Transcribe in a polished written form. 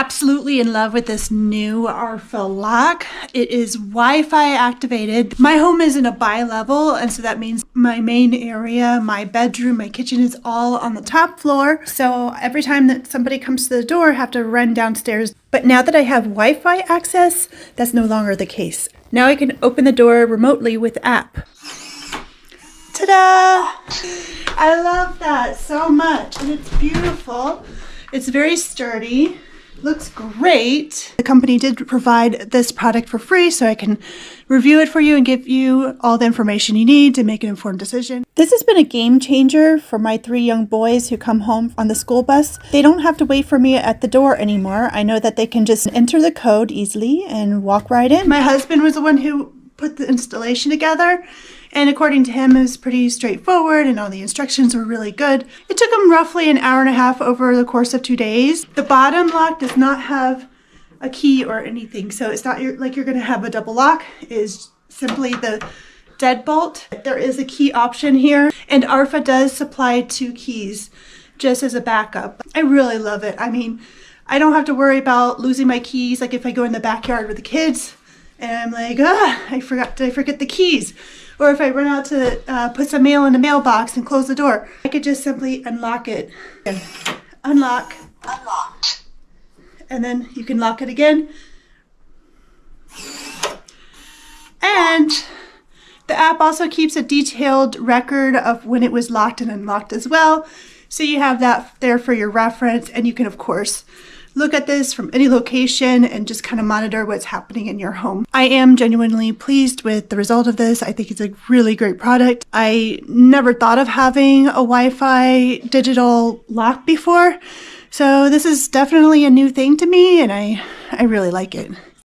absolutely in love with this new Arpha lock. It is Wi-Fi activated. My home is in a bi-level, and so that means my main area, my bedroom, my kitchen is all on the top floor. So every time that somebody comes to the door, I have to run downstairs. But now that I have Wi-Fi access, that's no longer the case. Now I can open the door remotely with the app. Ta-da! I love that so much, and it's beautiful. It's very sturdy. Looks great. The company did provide this product for free, so I can review it for you and give you all the information you need to make an informed decision. This has been a game changer for my 3 young boys who come home on the school bus. They don't have to wait for me at the door anymore. I know that they can just enter the code easily and walk right in. My husband was the one who put the installation together, and according to him, it was pretty straightforward and all the instructions were really good. It took him roughly an hour and a half over the course of 2 days. The bottom lock does not have a key or anything, so it's not like you're going to have a double lock. It is simply the deadbolt. There is a key option here, and Arpha does supply 2 keys just as a backup. I really love it. I mean, I don't have to worry about losing my keys, like if I go in the backyard with the kids and I'm like, did I forget the keys? Or if I run out to put some mail in the mailbox and close the door, I could just simply unlock it. Unlock. Unlocked. And then you can lock it again. And the app also keeps a detailed record of when it was locked and unlocked as well. So you have that there for your reference, and you can, of course, look at this from any location and just kind of monitor what's happening in your home. I am genuinely pleased with the result of this. I think it's a really great product. I never thought of having a Wi-Fi digital lock before, so this is definitely a new thing to me, and I really like it.